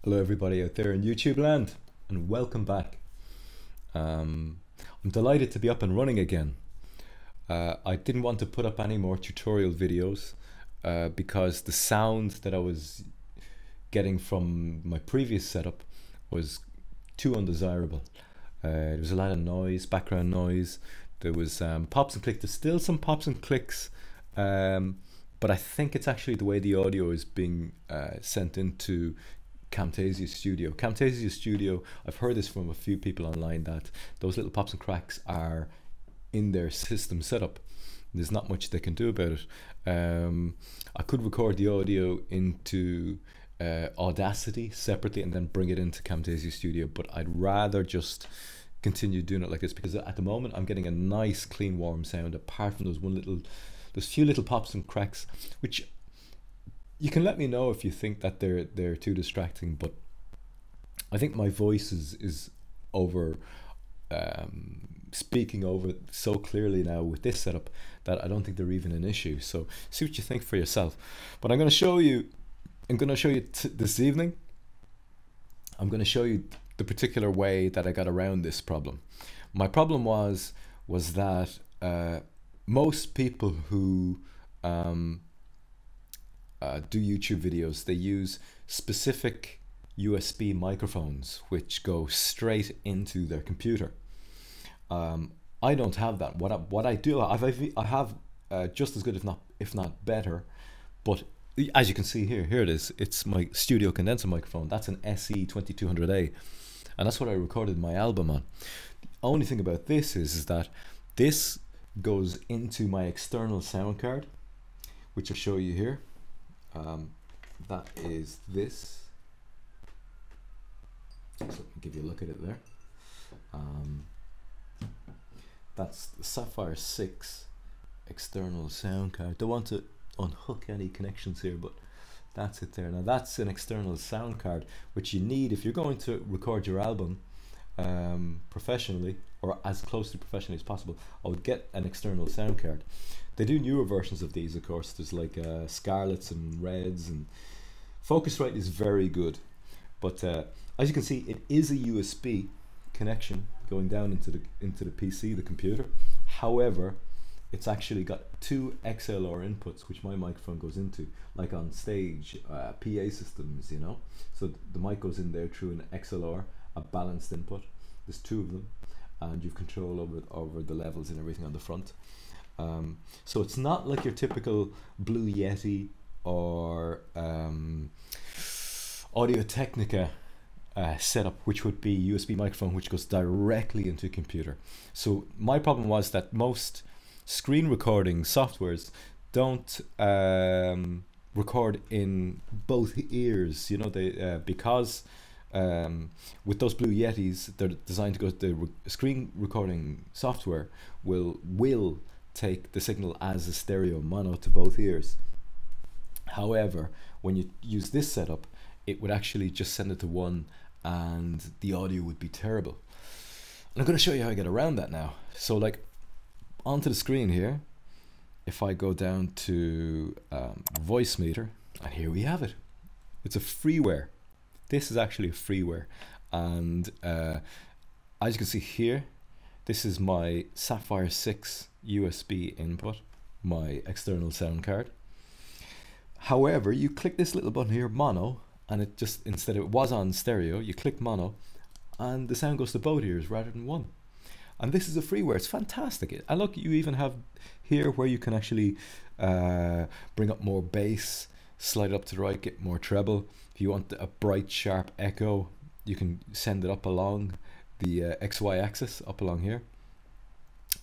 Hello everybody out there in YouTube land, and welcome back. I'm delighted to be up and running again. I didn't want to put up any more tutorial videos because the sound that I was getting from my previous setup was too undesirable. There was a lot of noise, background noise. There was pops and clicks. There's still some pops and clicks, but I think it's actually the way the audio is being sent into Camtasia Studio. Camtasia Studio, I've heard this from a few people online, that those little pops and cracks are in their system setup. There's not much they can do about it. I could record the audio into Audacity separately and then bring it into Camtasia Studio, but I'd rather just continue doing it like this, because at the moment I'm getting a nice clean warm sound apart from those few little pops and cracks, which you can let me know if you think that they're too distracting. But I think my voice is over speaking over it so clearly now with this setup that I don't think they're even an issue. So see what you think for yourself. But I'm going to show you this evening. I'm going to show you the particular way that I got around this problem. My problem was that most people who do YouTube videos, they use specific USB microphones which go straight into their computer. I don't have that. What I do, I have just as good, if not better. But as you can see here it is. It's my studio condenser microphone. That's an SE2200A, and that's what I recorded my album on. The only thing about this is that this goes into my external sound card, which I'll show you here. That is this. So let me give you a look at it there. That's the Sapphire 6 external sound card. Don't want to unhook any connections here, but that's it there. Now that's an external sound card which you need if you're going to record your album professionally, or as close to professionally as possible. I would get an external sound card. They do newer versions of these, of course. There's like Scarlets and Reds, and Focusrite is very good. But as you can see, it is a USB connection going down into the PC, the computer. However, it's actually got two XLR inputs, which my microphone goes into, like on stage, PA systems, you know. So the mic goes in there through an XLR, a balanced input. There's two of them, and you've control over the levels and everything on the front. So it's not like your typical Blue Yeti or Audio Technica setup, which would be USB microphone which goes directly into a computer. So my problem was that most screen recording softwares don't record in both ears. You know, they because with those Blue Yetis, they're designed to go. The screen recording software will take the signal as a stereo mono to both ears. However, when you use this setup, it would actually just send it to one, and the audio would be terrible. And I'm going to show you how I get around that now. So, like, onto the screen here, if I go down to VoiceMeeter, and here we have it. It's a freeware. This is actually a freeware, and as you can see here, this is my Sapphire 6 USB input, my external sound card. However, you click this little button here, mono, and it just, instead it was on stereo, you click mono, and the sound goes to both ears rather than one. And this is a freeware. It's fantastic. And look, you even have here where you can actually bring up more bass, slide it up to the right, get more treble. If you want a bright, sharp echo, you can send it up along the XY axis, up along here.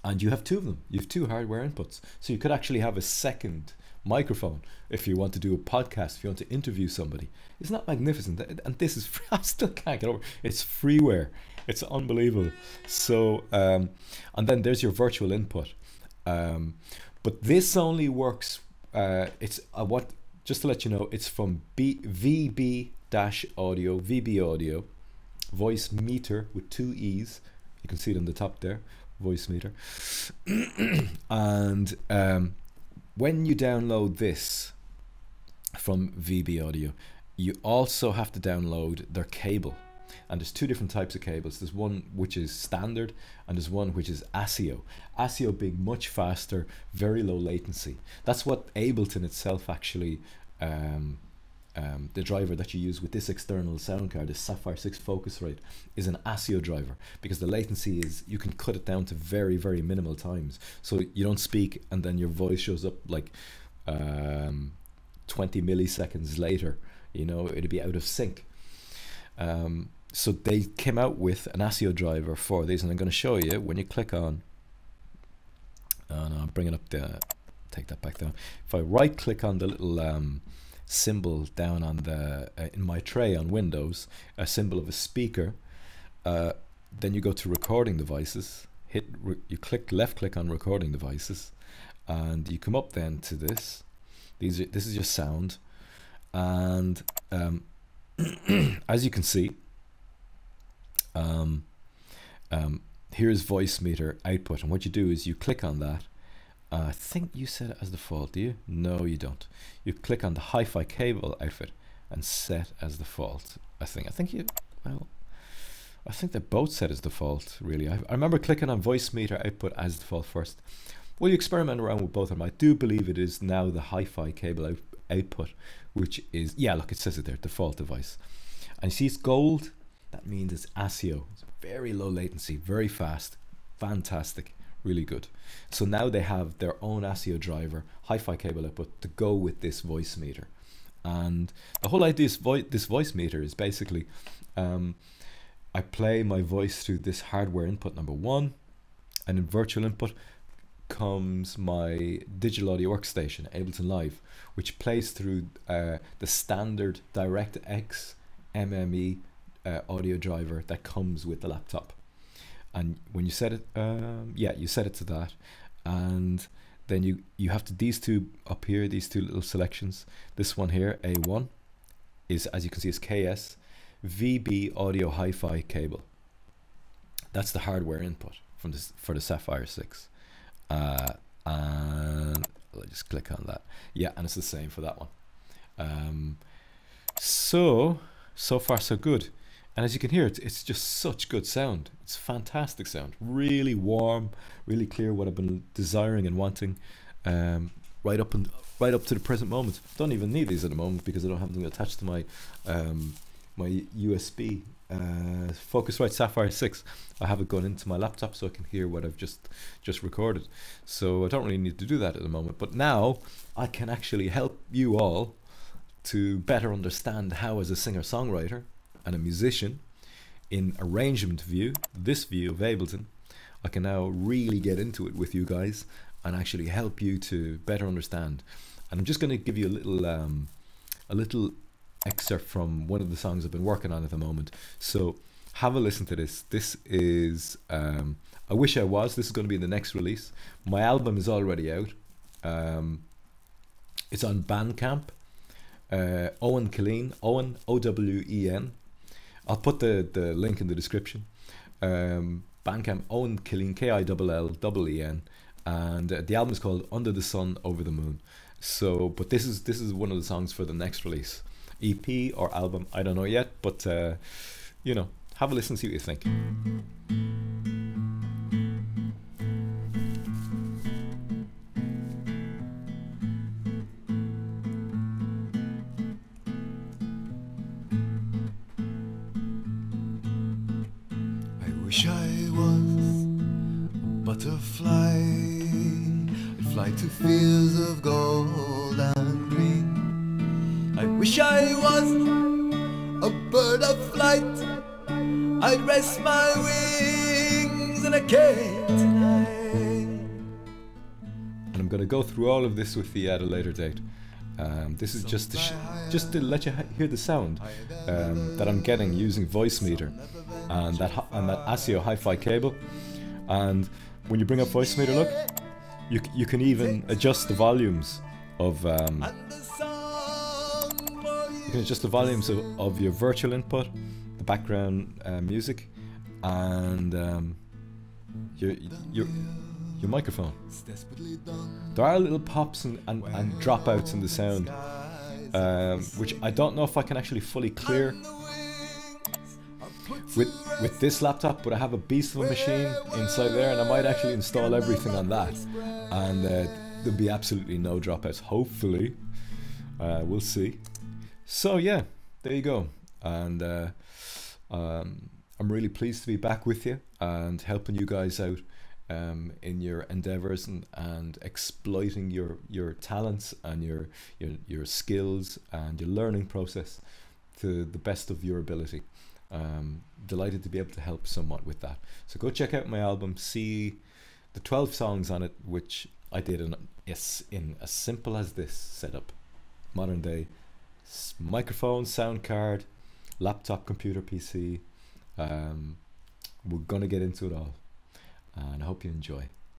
And you have two of them. You have two hardware inputs. So you could actually have a second microphone if you want to do a podcast, if you want to interview somebody. Isn't that magnificent? And this is free. I still can't get over it. It's freeware. It's unbelievable. So and then there's your virtual input, but this only works, it's what, just to let you know, it's from VB Audio, VoiceMeeter with two E's. You can see it on the top there, VoiceMeeter. And when you download this from VB Audio, you also have to download their cable. And there's two different types of cables. There's one which is standard, and there's one which is ASIO. ASIO being much faster, very low latency. That's what Ableton itself actually, the driver that you use with this external sound card, this Sapphire 6 Focusrite, is an ASIO driver, because the latency is, you can cut it down to very, very minimal times. So you don't speak and then your voice shows up like 20 milliseconds later, you know, it'd be out of sync. So they came out with an ASIO driver for these, and I'm going to show you when you click on, and I'll bring it up there, take that back down. If I right click on the little symbol down on the in my tray on Windows, a symbol of a speaker, then you go to recording devices, you left click on recording devices, and you come up then to this. This is your sound, and as you can see, here's VoiceMeeter output, and what you do is you click on that. I think you set it as default, do you? No, you don't. You click on the hi-fi cable outfit and set as default. I think you, well, I think they're both set as default, really. I remember clicking on VoiceMeeter output as default first. Well, you experiment around with both of them. I do believe it is now the hi-fi cable output, which is, yeah, look, it says it there, default device. And you see it's gold, that means it's ASIO. It's very low latency, very fast, fantastic, really good. So now they have their own ASIO driver, hi-fi cable output, to go with this VoiceMeeter. And the whole idea of this VoiceMeeter is basically, I play my voice through this hardware input number 1, and in virtual input comes my digital audio workstation, Ableton Live, which plays through the standard DirectX MME audio driver that comes with the laptop. And when you set it, yeah, you set it to that, and then you have to, these two up here, these two little selections. This one here, A1, is, as you can see, is KS VB audio hi-fi cable. That's the hardware input from this for the Sapphire 6. And I'll just click on that. Yeah, and it's the same for that one. So far so good. And as you can hear, it's just such good sound. It's fantastic sound, really warm, really clear, what I've been desiring and wanting, right up to the present moment. Don't even need these at the moment because I don't have them attached to my my USB Focusrite Sapphire 6. I have it gone into my laptop so I can hear what I've just recorded. So I don't really need to do that at the moment. But now I can actually help you all to better understand how, as a singer-songwriter and a musician in arrangement view, this view of Ableton, I can now really get into it with you guys and actually help you to better understand. And I'm just going to give you a little excerpt from one of the songs I've been working on at the moment. So have a listen to this. This is I Wish I Was. This is going to be the next release. My album is already out. It's on Bandcamp. Owen Killeen, Owen, O-W-E-N. I'll put the link in the description. Bandcamp, Owen Killeen, K-I-L-L-E-N, and the album is called Under the Sun, Over the Moon. So, but this is one of the songs for the next release, EP or album, I don't know yet, but you know, have a listen, see what you think. Wish I was a butterfly, I'd fly to fields of gold and green. I wish I was a bird of flight, I'd rest my wings in a cage tonight. And I'm going to go through all of this with you at a later date. This is just to let you hear the sound that I'm getting using VoiceMeeter and that ASIO hi-fi cable. And when you bring up VoiceMeeter, look, you can even adjust the volumes of of your virtual input, the background music, and your microphone. There are little pops and dropouts in the sound, which I don't know if I can actually fully clear with this laptop, but I have a beast of a machine inside there, and I might actually install everything on that, and there'll be absolutely no dropouts, hopefully. We'll see. So yeah, there you go. And I'm really pleased to be back with you and helping you guys out in your endeavors and exploiting your talents and your skills and your learning process to the best of your ability. Delighted to be able to help somewhat with that. So go check out my album, see the 12 songs on it, which I did in as simple as this setup. Modern day microphone, sound card, laptop, computer, PC. We're gonna get into it all, and I hope you enjoy.